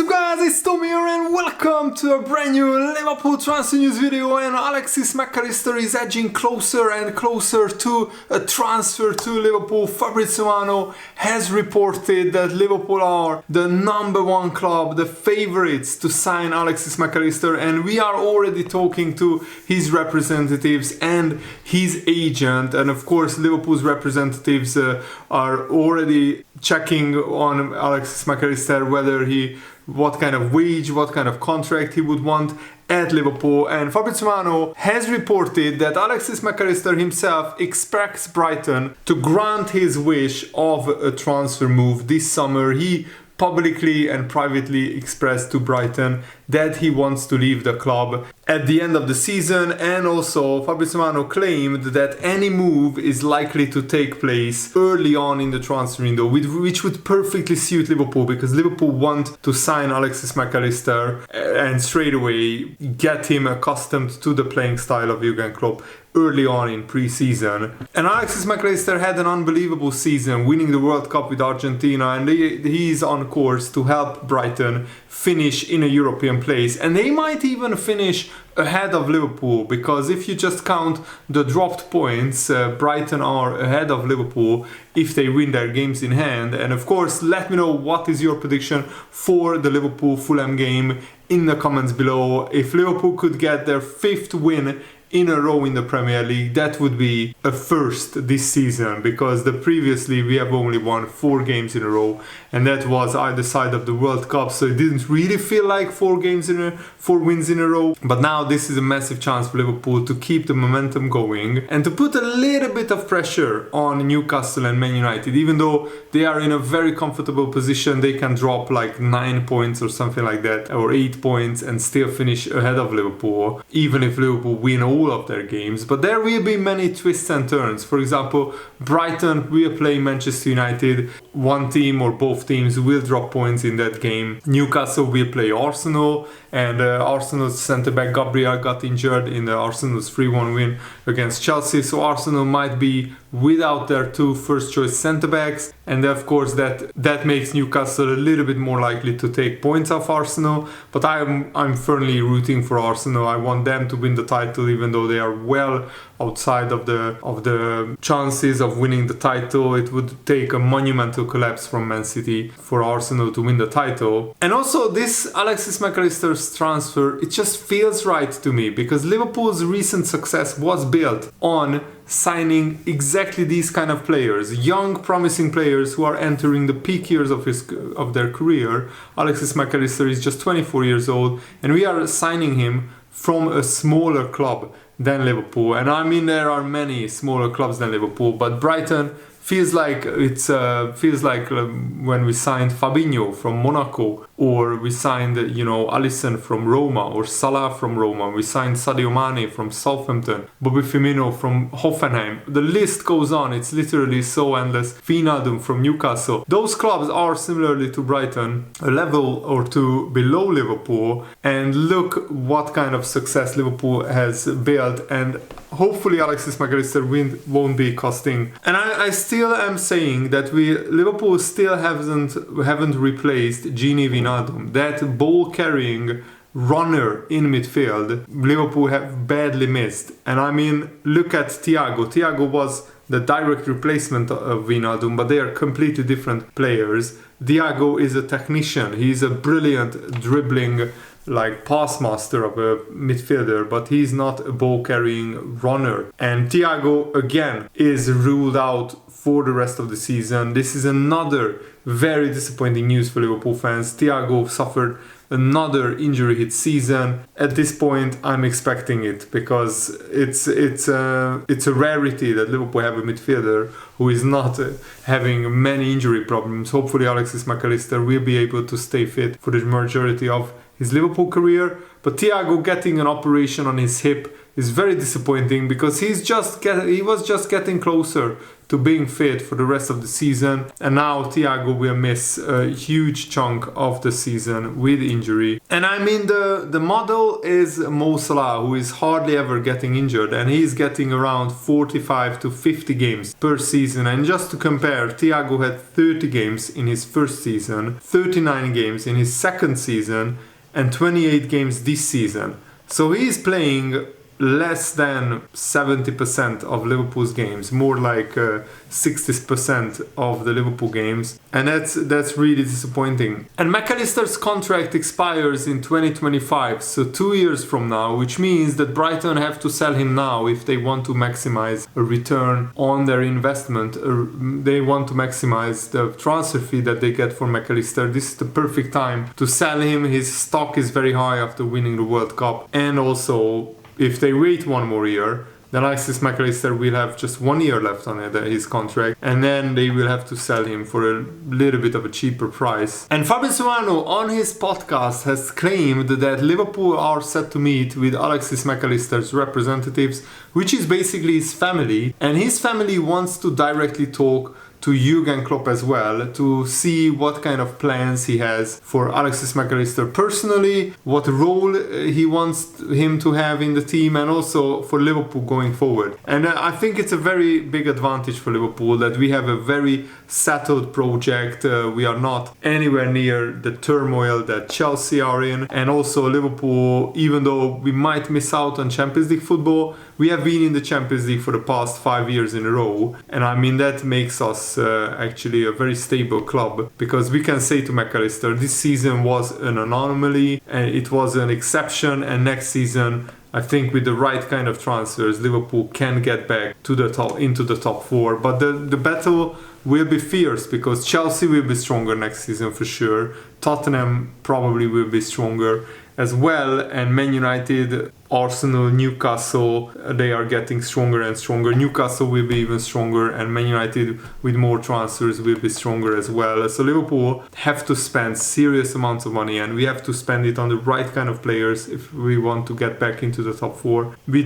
What's up guys, it's Tom here and welcome to a brand new Liverpool transfer news video. And MacAllister is edging closer and closer to a transfer to Liverpool. Fabrizio Romano has reported that Liverpool are the number one club, the favourites to sign MacAllister, and we are already talking to his representatives and his agent, and of course Liverpool's representatives are already checking on MacAllister whether what kind of wage, what kind of contract he would want at Liverpool. And Fabrizio Romano has reported that MacAllister himself expects Brighton to grant his wish of a transfer move this summer. He publicly and privately expressed to Brighton that he wants to leave the club at the end of the season, and also Fabrizio Romano claimed that any move is likely to take place early on in the transfer window, which would perfectly suit Liverpool, because Liverpool want to sign MacAllister and straight away get him accustomed to the playing style of Jurgen Klopp early on in pre-season. And MacAllister had an unbelievable season, winning the World Cup with Argentina, and he is on course to help Brighton finish in a European place, and they might even finish ahead of Liverpool, because if you just count the dropped points, Brighton are ahead of Liverpool if they win their games in hand. And of course, let me know what is your prediction for the Liverpool-Fulham game in the comments below. If Liverpool could get their 5th win in a row in the Premier League, that would be a first this season, because previously we have only won 4 games in a row, and that was either side of the World Cup, so it didn't really feel like 4 wins in a row. But now this is a massive chance for Liverpool to keep the momentum going and to put a little bit of pressure on Newcastle and Man United. Even though they are in a very comfortable position, they can drop like 9 points or something like that, or 8 points, and still finish ahead of Liverpool, even if Liverpool win all of their games. But there will be many twists and turns. For example, Brighton will play Manchester United. One team or both teams will drop points in that game. Newcastle will play Arsenal, and Arsenal's centre-back Gabriel got injured in the Arsenal's 3-1 win against Chelsea, so Arsenal might be without their 2 first-choice centre-backs, and of course that makes Newcastle a little bit more likely to take points off Arsenal. But I'm firmly rooting for Arsenal. I want them to win the title, even though they are well outside of the chances of winning the title. It would take a monumental collapse from Man City for Arsenal to win the title. And also this MacAllister's transfer, it just feels right to me, because Liverpool's recent success was built on signing exactly these kind of players, young promising players who are entering the peak years of their career. MacAllister is just 24 years old, and we are signing him from a smaller club than Liverpool. And I mean, there are many smaller clubs than Liverpool, but Brighton feels like when we signed Fabinho from Monaco, or we signed Allister from Roma, or Salah from Roma. We signed Sadio Mane from Southampton, Bobby Firmino from Hoffenheim. The list goes on. It's literally so endless. Wijnaldum from Newcastle. Those clubs are similarly to Brighton a level or two below Liverpool, and look what kind of success Liverpool has built. And hopefully MacAllister won't be costing. And I still am saying that Liverpool still haven't replaced Gini Wijnaldum, that ball-carrying runner in midfield. Liverpool have badly missed. And I mean, look at Thiago. Thiago was the direct replacement of Wijnaldum, but they are completely different players. Thiago is a technician. He's a brilliant dribbling pass master of a midfielder, but he's not a ball-carrying runner. And Thiago again is ruled out for the rest of the season. This is another very disappointing news for Liverpool fans. Thiago suffered another injury hit season. At this point, I'm expecting it, because it's a rarity that Liverpool have a midfielder who is not having many injury problems. Hopefully MacAllister will be able to stay fit for the majority of his Liverpool career. But Thiago getting an operation on his hip is very disappointing because he was just getting closer to being fit for the rest of the season, and now Thiago will miss a huge chunk of the season with injury. And I mean, the model is Mo Salah, who is hardly ever getting injured, and he's getting around 45 to 50 games per season. And just to compare, Thiago had 30 games in his first season, 39 games in his second season, and 28 games this season. So he's playing less than 70% of Liverpool's games, more like 60% of the Liverpool games, and that's really disappointing. And MacAllister's contract expires in 2025, so 2 years from now, which means that Brighton have to sell him now if they want to maximize a return on their investment. They want to maximize the transfer fee that they get for MacAllister. This is the perfect time to sell him. His stock is very high after winning the World Cup, and also if they wait one more year, then Alexis MacAllister will have just 1 year left on his contract, and then they will have to sell him for a little bit of a cheaper price. And Fabrizio on his podcast has claimed that Liverpool are set to meet with Alexis MacAllister's representatives, which is basically his family, and his family wants to directly talk to Jurgen Klopp as well, to see what kind of plans he has for Alexis MacAllister personally, what role he wants him to have in the team, and also for Liverpool going forward. And I think it's a very big advantage for Liverpool that we have a very settled project. We are not anywhere near the turmoil that Chelsea are in, and also Liverpool, even though we might miss out on Champions League football, we have been in the Champions League for the past 5 years in a row, and I mean that makes us actually a very stable club, because we can say to MacAllister, this season was an anomaly and it was an exception, and next season I think with the right kind of transfers Liverpool can get back to the top, into the top four. But the battle will be fierce, because Chelsea will be stronger next season for sure, Tottenham probably will be stronger as well, and Man United, Arsenal, Newcastle, they are getting stronger and stronger. Newcastle will be even stronger, and Man United with more transfers will be stronger as well. So Liverpool have to spend serious amounts of money, and we have to spend it on the right kind of players if we want to get back into the top four. We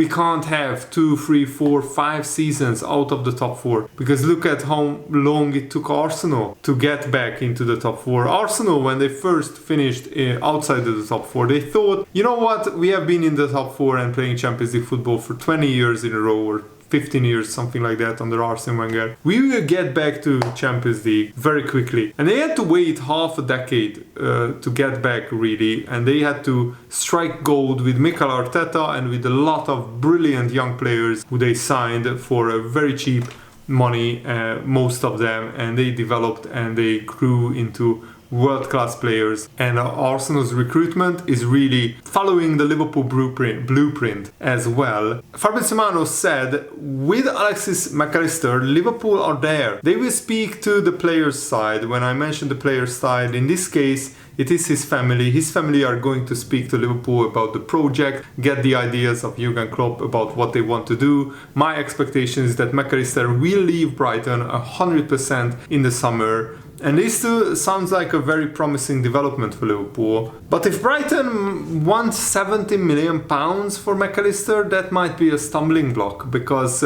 can't have 2, 3, 4, 5 seasons out of the top four, because look at how long it took Arsenal to get back into the top four. Arsenal, when they first finished outside of the top four, they thought, you know what, we have been in the top four and playing Champions League football for 20 years in a row, or 15 years, something like that, under Arsene Wenger. We will get back to Champions League very quickly. And they had to wait half a decade to get back, really. And they had to strike gold with Mikel Arteta and with a lot of brilliant young players who they signed for a very cheap money, most of them. And they developed and they grew into world-class players, and Arsenal's recruitment is really following the Liverpool blueprint as well. Fabrizio said, with Alexis MacAllister, Liverpool are there. They will speak to the players' side. When I mention the players' side, in this case, it is his family. His family are going to speak to Liverpool about the project, get the ideas of Jurgen Klopp about what they want to do. My expectation is that MacAllister will leave Brighton 100% in the summer. And this too sounds like a very promising development for Liverpool. But if Brighton wants £70 million for MacAllister, that might be a stumbling block, because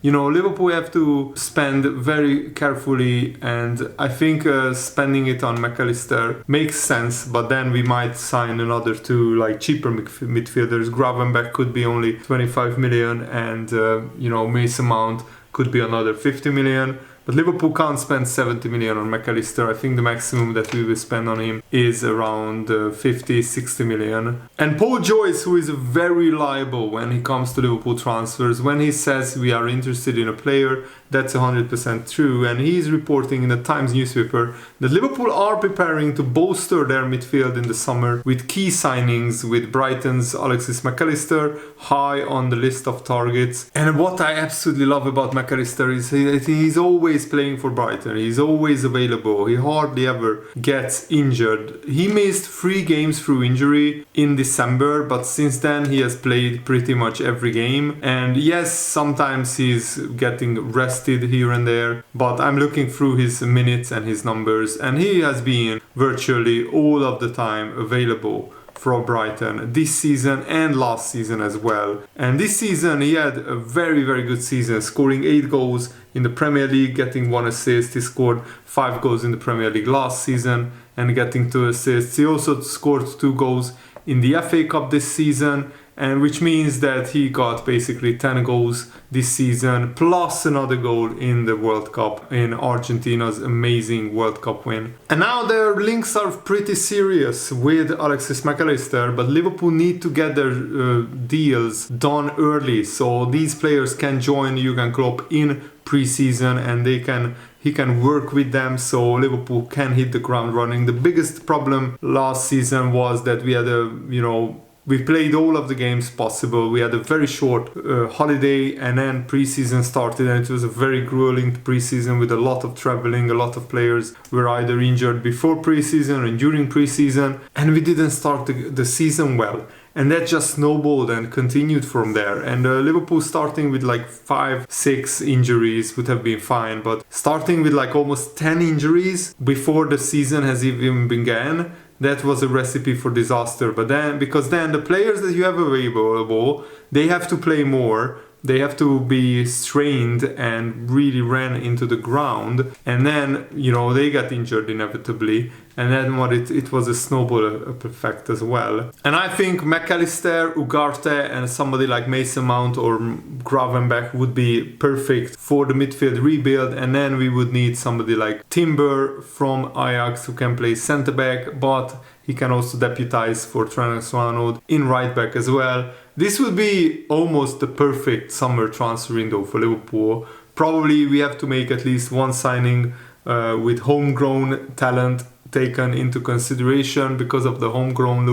Liverpool have to spend very carefully, and I think spending it on MacAllister makes sense, but then we might sign another two like cheaper midfielders. Gravenberch could be only 25 million, and Mason Mount could be another 50 million. But Liverpool can't spend 70 million on MacAllister. I think the maximum that we will spend on him is around 50-60 million. And Paul Joyce, who is very reliable when he comes to Liverpool transfers, when he says we are interested in a player, that's 100% true. And he is reporting in the Times newspaper that Liverpool are preparing to bolster their midfield in the summer with key signings, with Brighton's Alexis MacAllister high on the list of targets. And what I absolutely love about MacAllister is he's always playing for Brighton. He's always available. He hardly ever gets injured. He missed 3 games through injury in December, but since then he has played pretty much every game. And yes, sometimes he's getting rested here and there, but I'm looking through his minutes and his numbers, and he has been virtually all of the time available for Brighton this season and last season as well. And this season he had a very, very good season, scoring 8 goals in the Premier League, getting 1 assist. He scored 5 goals in the Premier League last season and getting 2 assists. He also scored 2 goals in the FA Cup this season, and which means that he got basically 10 goals this season, plus another goal in the World Cup, in Argentina's amazing World Cup win. And now their links are pretty serious with Alexis MacAllister, but Liverpool need to get their deals done early, so these players can join Jurgen Klopp in pre-season and he can work with them, so Liverpool can hit the ground running. The biggest problem last season was that we played all of the games possible. We had a very short holiday, and then pre-season started, and it was a very grueling pre-season with a lot of traveling. A lot of players were either injured before pre-season and during pre-season, and we didn't start the season well. And that just snowballed and continued from there. And Liverpool starting with like 5-6 injuries would have been fine, but starting with like almost 10 injuries before the season has even begun, that was a recipe for disaster. But then, because then the players that you have available, they have to play more. They have to be strained and really ran into the ground, and then they got injured inevitably, and then it was a snowball effect as well. And I think MacAllister, Ugarte, and somebody like Mason Mount or Gravenberch would be perfect for the midfield rebuild, and then we would need somebody like Timber from Ajax who can play centre back, but he can also deputize for Romano in right back as well. This would be almost the perfect summer transfer window for Liverpool. Probably we have to make at least one signing with homegrown talent taken into consideration because of the homegrown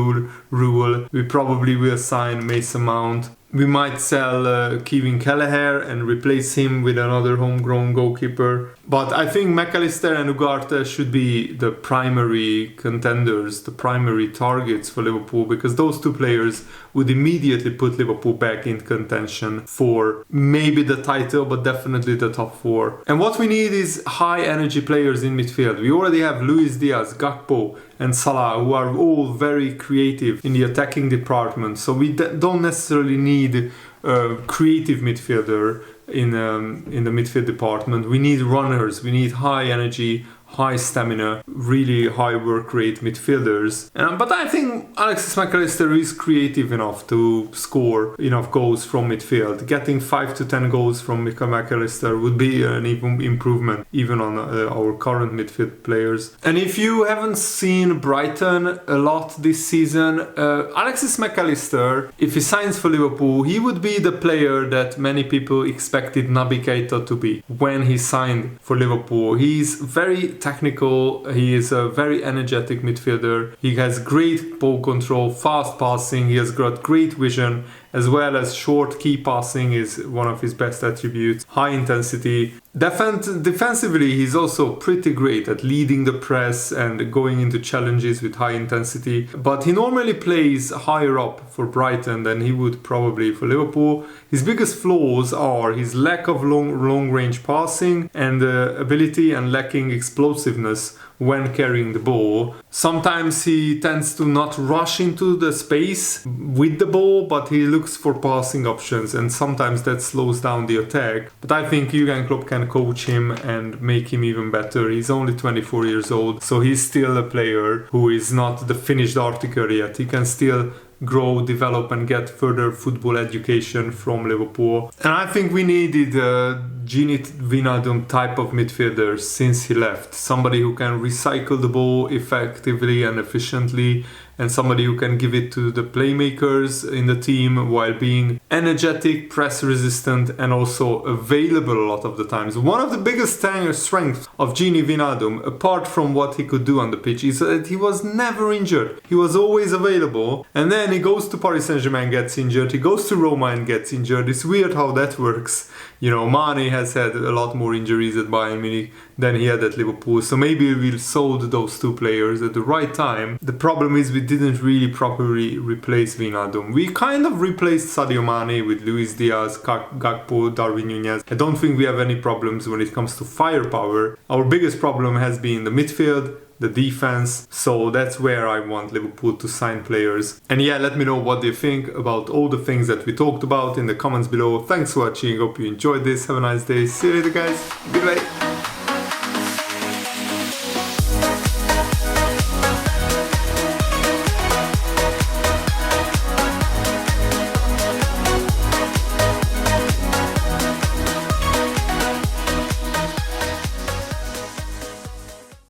rule. We probably will sign Mason Mount. We might sell Kevin Kelleher and replace him with another homegrown goalkeeper. But I think MacAllister and Ugarte should be the primary contenders, the primary targets for Liverpool, because those two players would immediately put Liverpool back in contention for maybe the title, but definitely the top 4. And what we need is high energy players in midfield. We already have Luis Diaz, Gakpo and Salah, who are all very creative in the attacking department. So we don't necessarily need a creative midfielder in the midfield department. We need runners, we need high energy, high stamina, really high work rate midfielders. But I think Alexis MacAllister is creative enough to score enough goals from midfield. Getting 5 to 10 goals from MacAllister would be an even improvement even on our current midfield players. And if you haven't seen Brighton a lot this season, Alexis MacAllister, if he signs for Liverpool, he would be the player that many people expected Naby Keita to be when he signed for Liverpool. He's very technical, he is a very energetic midfielder, he has great ball control, fast passing, he has got great vision, as well as short key passing is one of his best attributes, high intensity. Defensively, he's also pretty great at leading the press and going into challenges with high intensity, but he normally plays higher up for Brighton than he would probably for Liverpool. His biggest flaws are his lack of long range passing and ability, and lacking explosiveness when carrying the ball. Sometimes he tends to not rush into the space with the ball, but he looks for passing options, and sometimes that slows down the attack. But I think Jurgen Klopp can coach him and make him even better. He's only 24 years old, so he's still a player who is not the finished article yet. He can still grow, develop and get further football education from Liverpool. And I think we needed a Gini Wijnaldum type of midfielder since he left. Somebody who can recycle the ball effectively and efficiently, and somebody who can give it to the playmakers in the team while being energetic, press resistant and also available a lot of the times. One of the biggest strengths of Gini Wijnaldum, apart from what he could do on the pitch, is that he was never injured. He was always available, and then he goes to Paris Saint-Germain, gets injured, he goes to Roma and gets injured. It's weird how that works. Mane has had a lot more injuries at Bayern Munich than he had at Liverpool, so maybe we sold those two players at the right time. The problem is we didn't really properly replace Wijnaldum. We kind of replaced Sadio Mane with Luis Diaz, Gakpo, Darwin Núñez. I don't think we have any problems when it comes to firepower. Our biggest problem has been the midfield, the defense. So that's where I want Liverpool to sign players. And yeah, let me know what you think about all the things that we talked about in the comments below. Thanks for watching, hope you enjoyed this. Have a nice day. See you later guys. Goodbye.